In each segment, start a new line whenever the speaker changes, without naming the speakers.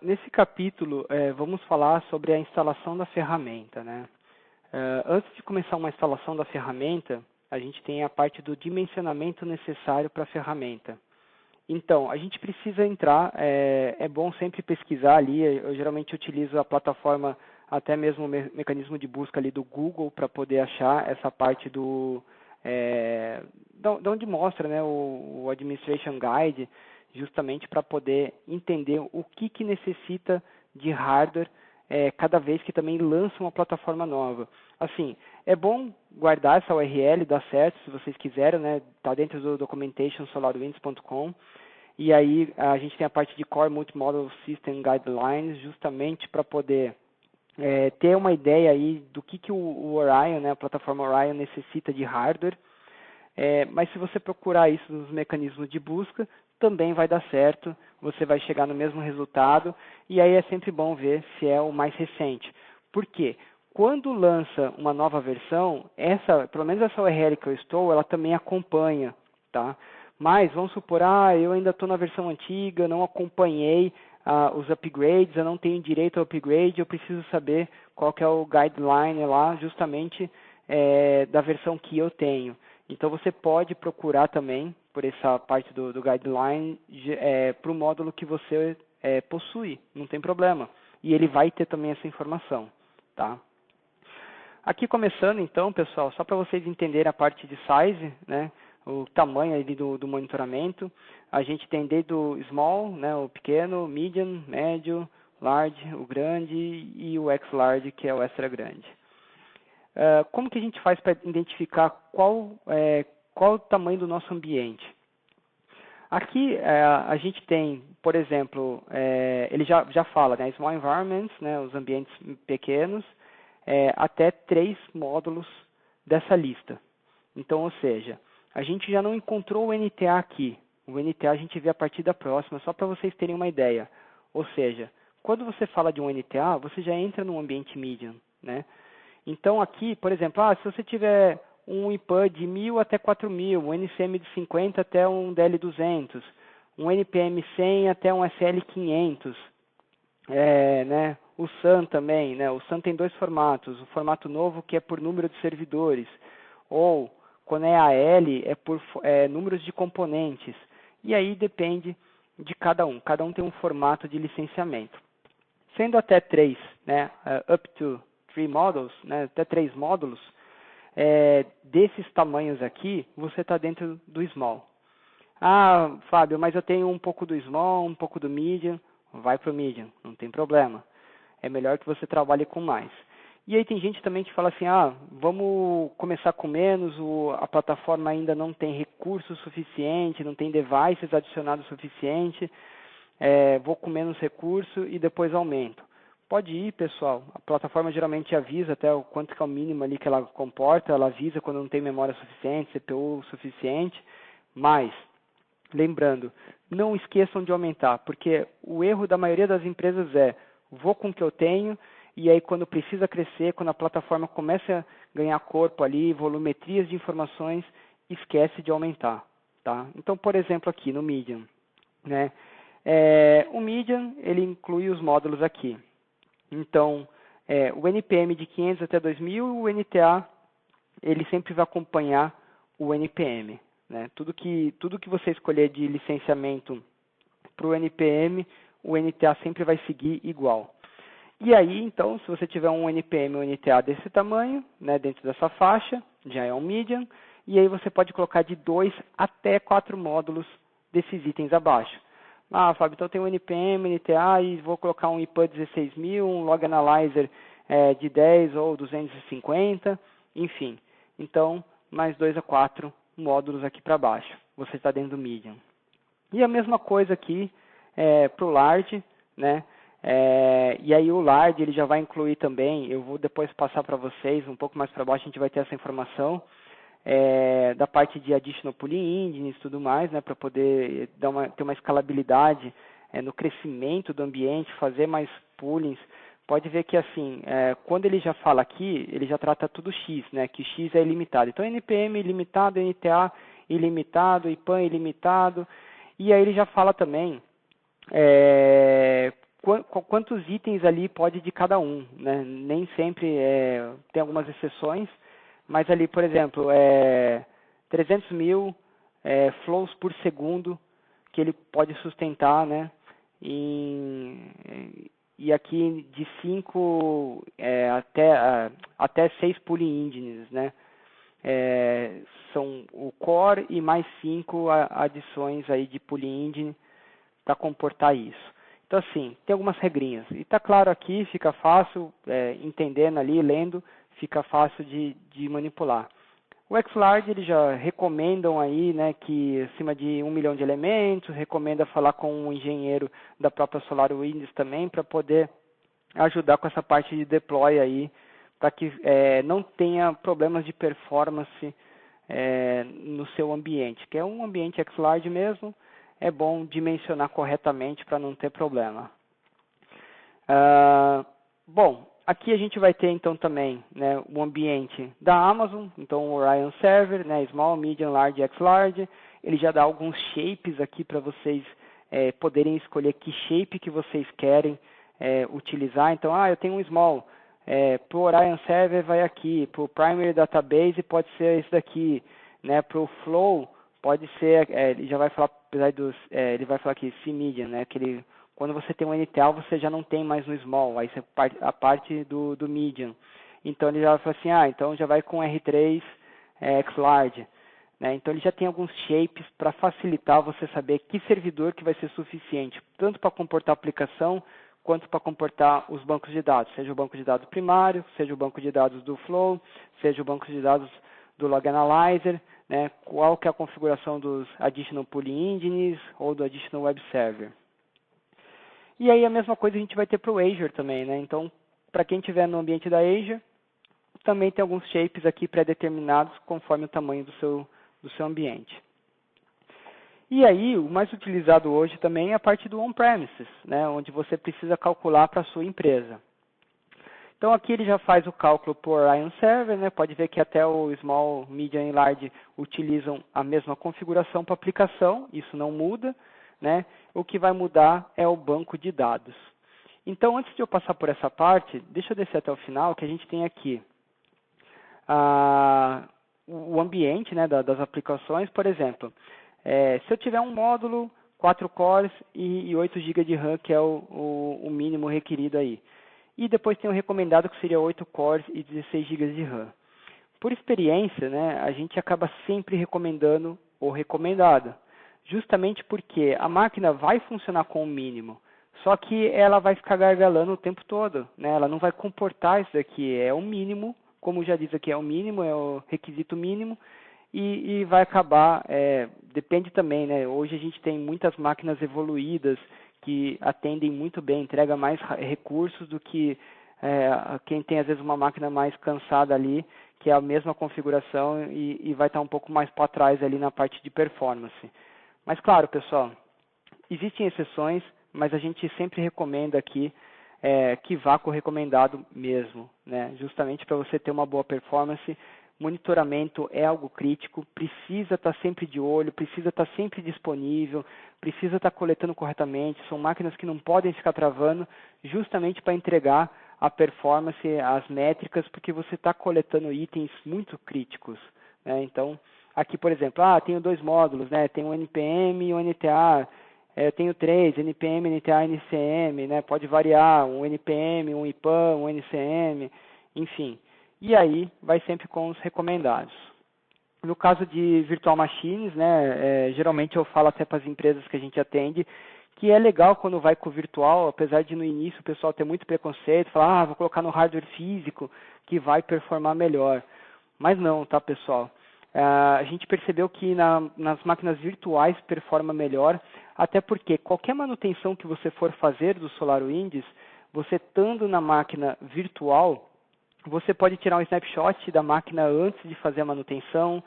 Nesse capítulo, vamos falar sobre a instalação da ferramenta, né? Antes de começar uma instalação da ferramenta, a gente tem a parte do dimensionamento necessário para a ferramenta. Então, a gente precisa entrar, é bom sempre pesquisar ali, eu geralmente utilizo a plataforma, até mesmo o mecanismo de busca ali do Google para poder achar essa parte de onde mostra, né, o Administration Guide, justamente para poder entender o que necessita de hardware cada vez que também lança uma plataforma nova. Assim, é bom guardar essa URL, dá certo, se vocês quiserem, né? Está dentro do documentation solarwinds.com. E aí a gente tem a parte de Core Multimodal System Guidelines, justamente para poder ter uma ideia aí do que o Orion, né, a plataforma Orion necessita de hardware. Mas se você procurar isso nos mecanismos de busca, também vai dar certo, você vai chegar no mesmo resultado, e aí é sempre bom ver se é o mais recente. Por quê? Quando lança uma nova versão, pelo menos essa URL que eu estou, ela também acompanha, tá? Mas vamos supor, eu ainda estou na versão antiga, não acompanhei os upgrades, eu não tenho direito ao upgrade, eu preciso saber qual que é o guideline lá, justamente da versão que eu tenho. Então você pode procurar também por essa parte do guideline para o módulo que você possui, não tem problema. E ele vai ter também essa informação, tá? Aqui começando então, pessoal, só para vocês entenderem a parte de size, né, o tamanho ali do monitoramento, a gente tem desde o small, né, o pequeno, medium, médio, large, o grande e o X-large, que é o extra grande. Como que a gente faz para identificar qual o tamanho do nosso ambiente? Aqui a gente tem, por exemplo, ele já fala, né, small environments, né, os ambientes pequenos, até 3 módulos dessa lista. Então, ou seja, a gente já não encontrou o NTA aqui. O NTA a gente vê a partir da próxima, só para vocês terem uma ideia. Ou seja, quando você fala de um NTA, você já entra num ambiente medium, né? Então aqui, por exemplo, se você tiver um IPAN de 1000 até 4000, um NCM de 50 até um DL200, um NPM 100 até um SL500, né? O SAN também, né? O SAN tem 2 formatos, o formato novo que é por número de servidores, ou quando é AL é por números de componentes, e aí depende de cada um tem um formato de licenciamento. Sendo até 3, né? Up to 3 models, né, até 3 módulos, desses tamanhos aqui, você está dentro do small. Fábio, mas eu tenho um pouco do small, um pouco do medium, vai para o medium, não tem problema. É melhor que você trabalhe com mais. E aí tem gente também que fala assim, vamos começar com menos, a plataforma ainda não tem recurso suficiente, não tem devices adicionados suficiente, vou com menos recurso e depois aumento. Pode ir, pessoal. A plataforma geralmente avisa até o quanto que é o mínimo ali que ela comporta, ela avisa quando não tem memória suficiente, CPU suficiente, mas, lembrando, não esqueçam de aumentar, porque o erro da maioria das empresas vou com o que eu tenho, e aí quando precisa crescer, quando a plataforma começa a ganhar corpo ali, volumetrias de informações, esquece de aumentar, tá? Então, por exemplo, aqui no Medium, né? O Medium, ele inclui os módulos aqui. Então, o NPM de 500 até 2000, o NTA, ele sempre vai acompanhar o NPM. Né? Tudo que você escolher de licenciamento para o NPM, o NTA sempre vai seguir igual. E aí, então, se você tiver um NPM ou NTA desse tamanho, né, dentro dessa faixa, já é um medium, e aí você pode colocar de 2 até 4 módulos desses itens abaixo. Fábio, então eu tenho um NPM, NTA e vou colocar um IPAN 16000, um Log Analyzer de 10 ou 250, enfim. Então, mais 2 a 4 módulos aqui para baixo. Você está dentro do Medium. E a mesma coisa aqui para o Large, né? E aí o Large ele já vai incluir também, eu vou depois passar para vocês, um pouco mais para baixo a gente vai ter essa informação, da parte de additional pooling engines e tudo mais, né, para poder ter uma escalabilidade no crescimento do ambiente, fazer mais poolings. Pode ver que assim, quando ele já fala aqui, ele já trata tudo X, né, que X é ilimitado. Então NPM ilimitado, NTA ilimitado, IPAN ilimitado, e aí ele já fala também quantos itens ali pode de cada um, né? Nem sempre tem algumas exceções, mas ali, por exemplo, 300 mil flows por segundo que ele pode sustentar, né? E aqui de 5 até 6 pooling engines, né? São o core e mais 5 adições aí de pooling engine para comportar isso. Então, assim, tem algumas regrinhas. E está claro aqui, fica fácil, entendendo ali, lendo, fica fácil de manipular. O Xlarge, eles já recomendam aí, né, que acima de 1 milhão de elementos, recomenda falar com um engenheiro da própria SolarWinds também, para poder ajudar com essa parte de deploy aí, para que não tenha problemas de performance no seu ambiente, que é um ambiente Xlarge mesmo, é bom dimensionar corretamente para não ter problema. Bom, aqui a gente vai ter então também, né, o ambiente da Amazon, então o Orion Server, né, Small, Medium, Large, X-Large, ele já dá alguns shapes aqui para vocês poderem escolher que shape que vocês querem utilizar. Então, eu tenho um Small, para o Orion Server vai aqui, para o Primary Database pode ser esse daqui, né, para o Flow pode ser, ele já vai falar, apesar dos, ele vai falar aqui, C-Medium, né, quando você tem um NTL, você já não tem mais no Small, aí você a parte do Medium. Então ele já vai falar assim, então já vai com R3 X-Large. Né? Então ele já tem alguns shapes para facilitar você saber que servidor que vai ser suficiente, tanto para comportar a aplicação, quanto para comportar os bancos de dados, seja o banco de dados primário, seja o banco de dados do Flow, seja o banco de dados do Log Analyzer, né? Qual que é a configuração dos Additional Pooling Engines ou do Additional Web Server. E aí a mesma coisa a gente vai ter para o Azure também, né? Então, para quem estiver no ambiente da Azure, também tem alguns shapes aqui pré-determinados conforme o tamanho do seu ambiente. E aí, o mais utilizado hoje também é a parte do on-premises, né? Onde você precisa calcular para a sua empresa. Então aqui ele já faz o cálculo por Orion Server, né? Pode ver que até o Small, Medium e Large utilizam a mesma configuração para aplicação, isso não muda, né? O que vai mudar é o banco de dados. Então, antes de eu passar por essa parte, deixa eu descer até o final, que a gente tem aqui o ambiente, né, das aplicações. Por exemplo, se eu tiver um módulo, 4 cores e 8 GB de RAM, que é o mínimo requerido aí. E depois tem o recomendado, que seria 8 cores e 16 GB de RAM. Por experiência, né, a gente acaba sempre recomendando o recomendado. Justamente porque a máquina vai funcionar com o mínimo, só que ela vai ficar gargalando o tempo todo, né? Ela não vai comportar isso daqui, é o mínimo, como já diz aqui, é o mínimo, é o requisito mínimo, e vai acabar, depende também, né? Hoje a gente tem muitas máquinas evoluídas que atendem muito bem, entregam mais recursos do que quem tem às vezes uma máquina mais cansada ali, que é a mesma configuração e vai estar um pouco mais para trás ali na parte de performance. Mas claro, pessoal, existem exceções, mas a gente sempre recomenda aqui que vá com o recomendado mesmo, né? Justamente para você ter uma boa performance. Monitoramento é algo crítico, precisa estar sempre de olho, precisa estar sempre disponível, precisa estar coletando corretamente. São máquinas que não podem ficar travando, justamente para entregar a performance, as métricas, porque você está coletando itens muito críticos, né? Então, aqui, por exemplo, tenho 2 módulos, né? Tem o NPM e o NTA. Eu tenho 3, NPM, NTA, NCM, né? Pode variar, um NPM, um IPAM, um NCM, enfim. E aí, vai sempre com os recomendados. No caso de virtual machines, né? Geralmente eu falo até para as empresas que a gente atende, que é legal quando vai com o virtual, apesar de no início o pessoal ter muito preconceito, falar, vou colocar no hardware físico, que vai performar melhor. Mas não, tá, pessoal? A gente percebeu que nas máquinas virtuais performa melhor, até porque qualquer manutenção que você for fazer do SolarWinds, você estando na máquina virtual, você pode tirar um snapshot da máquina antes de fazer a manutenção.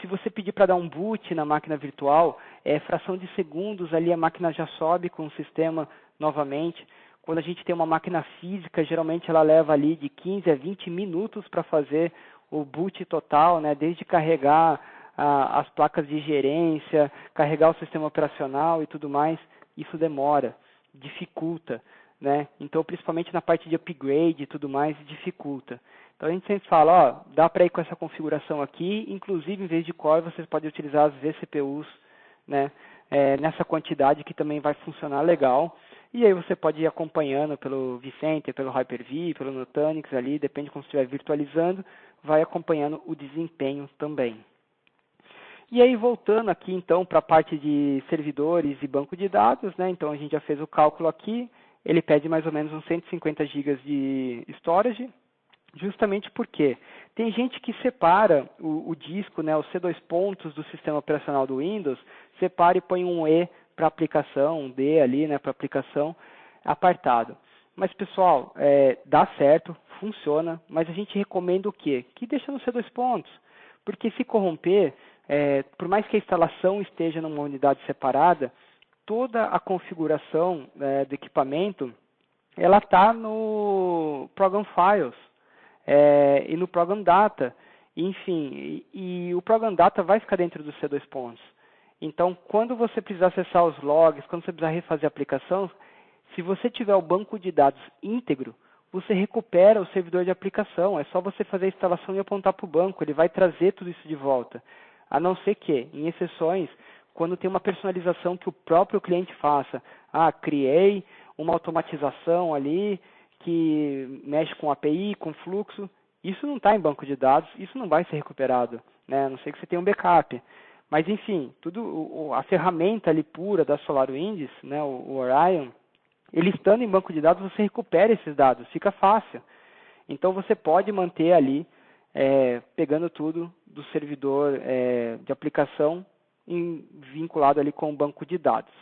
Se você pedir para dar um boot na máquina virtual, fração de segundos ali a máquina já sobe com o sistema novamente. Quando a gente tem uma máquina física, geralmente ela leva ali de 15 a 20 minutos para fazer o boot total, né? Desde carregar as placas de gerência, carregar o sistema operacional e tudo mais, isso demora. dificulta, né? Então, principalmente na parte de upgrade e tudo mais, dificulta. Então, a gente sempre fala, ó, dá para ir com essa configuração aqui, inclusive, em vez de core, vocês podem utilizar as vCPUs, né? Nessa quantidade que também vai funcionar legal. E aí você pode ir acompanhando pelo vCenter, pelo Hyper-V, pelo Nutanix ali, depende de como você estiver virtualizando, vai acompanhando o desempenho também. E aí, voltando aqui, então, para a parte de servidores e banco de dados, né? Então, a gente já fez o cálculo aqui, ele pede mais ou menos uns 150 GB de storage, justamente porque tem gente que separa o disco, né, os C2 pontos do sistema operacional do Windows, separa e põe um E para aplicação, um D ali, né, para aplicação, apartado. Mas, pessoal, dá certo, funciona, mas a gente recomenda o quê? Que deixa no C2 pontos, porque se corromper, por mais que a instalação esteja numa unidade separada, toda a configuração do equipamento, ela está no Program Files e no Program Data. Enfim, e o Program Data vai ficar dentro do C2 pontos. Então, quando você precisar acessar os logs, quando você precisar refazer a aplicação, se você tiver o banco de dados íntegro, você recupera o servidor de aplicação. É só você fazer a instalação e apontar para o banco. Ele vai trazer tudo isso de volta. A não ser que, em exceções, quando tem uma personalização que o próprio cliente faça. Criei uma automatização ali que mexe com API, com fluxo. Isso não está em banco de dados, isso não vai ser recuperado, né? A não ser que você tenha um backup. Mas, enfim, a ferramenta ali pura da SolarWinds, né, o Orion, ele estando em banco de dados, você recupera esses dados, fica fácil. Então, você pode manter ali, pegando tudo do servidor de aplicação vinculado ali com o banco de dados.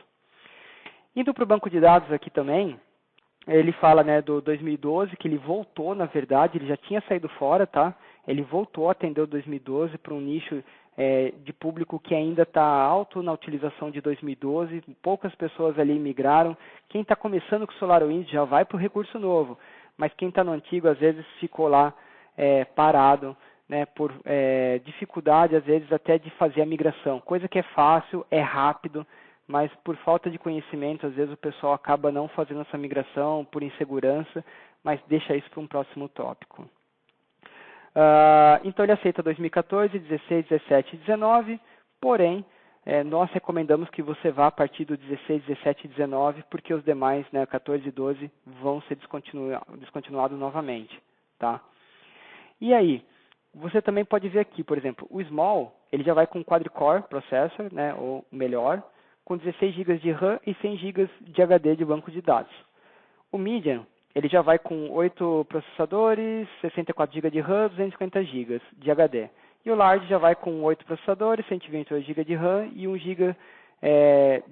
Indo para o banco de dados aqui também, ele fala, né, do 2012, que ele voltou, na verdade, ele já tinha saído fora, tá? Ele voltou a atender o 2012 para um nicho de público que ainda está alto na utilização de 2012, poucas pessoas ali migraram. Quem está começando com o SolarWinds já vai para o recurso novo, mas quem está no antigo, às vezes, ficou lá parado, né, por dificuldade, às vezes, até de fazer a migração. Coisa que é fácil, é rápido, mas por falta de conhecimento, às vezes o pessoal acaba não fazendo essa migração por insegurança, mas deixa isso para um próximo tópico. Então ele aceita 2014, 16, 17 e 19, porém, nós recomendamos que você vá a partir do 16, 17 e 19, porque os demais, né, 14 e 12, vão ser descontinuados novamente. Tá? E aí, você também pode ver aqui, por exemplo, o Small, ele já vai com quadricore processor, né, ou melhor, com 16 GB de RAM e 100 GB de HD de banco de dados. O Medium, ele já vai com 8 processadores, 64 GB de RAM, 250 GB de HD. E o Large já vai com 8 processadores, 128 GB de RAM e 1 GB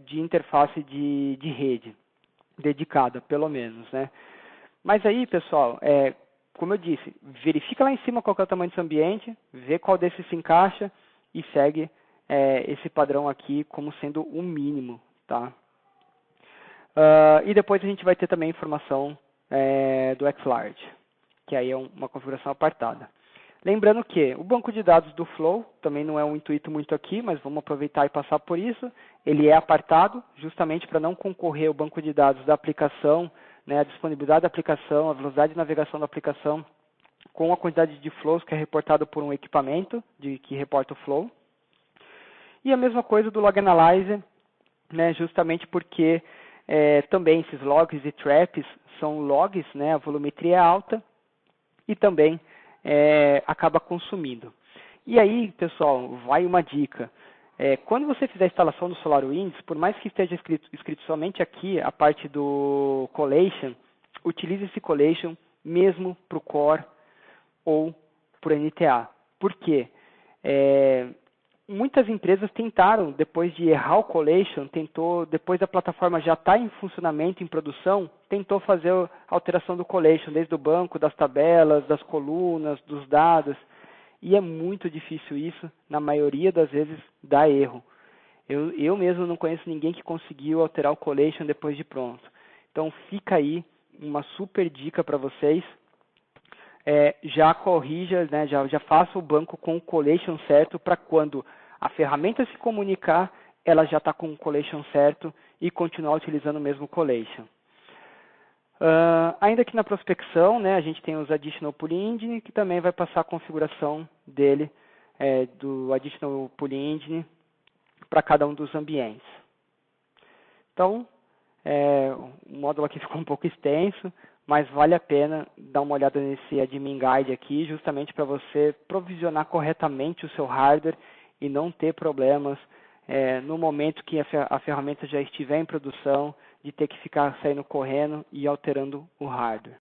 de interface de rede, dedicada, pelo menos, né? Mas aí, pessoal, como eu disse, verifica lá em cima qual que é o tamanho do seu ambiente, vê qual desses se encaixa e segue esse padrão aqui como sendo o mínimo, tá? E depois a gente vai ter também informação do XLarge, que aí é uma configuração apartada. Lembrando que o banco de dados do Flow também não é um intuito muito aqui, mas vamos aproveitar e passar por isso. Ele é apartado justamente para não concorrer ao banco de dados da aplicação, né, a disponibilidade da aplicação, a velocidade de navegação da aplicação com a quantidade de flows que é reportado por um equipamento que reporta o flow. E a mesma coisa do Log Analyzer, né, justamente porque também esses logs e traps são logs, né, a volumetria é alta e também acaba consumindo. E aí, pessoal, vai uma dica. Quando você fizer a instalação do SolarWinds, por mais que esteja escrito somente aqui a parte do collation, utilize esse collation mesmo para o Core ou para o NTA. Por quê? Muitas empresas tentaram, depois de errar o collation, depois da plataforma já estar em funcionamento, em produção, tentou fazer a alteração do collation, desde o banco, das tabelas, das colunas, dos dados. E é muito difícil isso, na maioria das vezes dá erro. Eu mesmo não conheço ninguém que conseguiu alterar o collation depois de pronto. Então fica aí uma super dica para vocês. Já corrija, né, já faça o banco com o collation certo para quando a ferramenta se comunicar, ela já está com o collation certo e continuar utilizando o mesmo collation. Ainda aqui na prospecção, né, a gente tem os Additional Pooling Engine, que também vai passar a configuração dele, do Additional Pooling Engine, para cada um dos ambientes. Então, o módulo aqui ficou um pouco extenso, mas vale a pena dar uma olhada nesse Admin Guide aqui, justamente para você provisionar corretamente o seu hardware e não ter problemas no momento que a ferramenta já estiver em produção, de ter que ficar saindo correndo e alterando o hardware.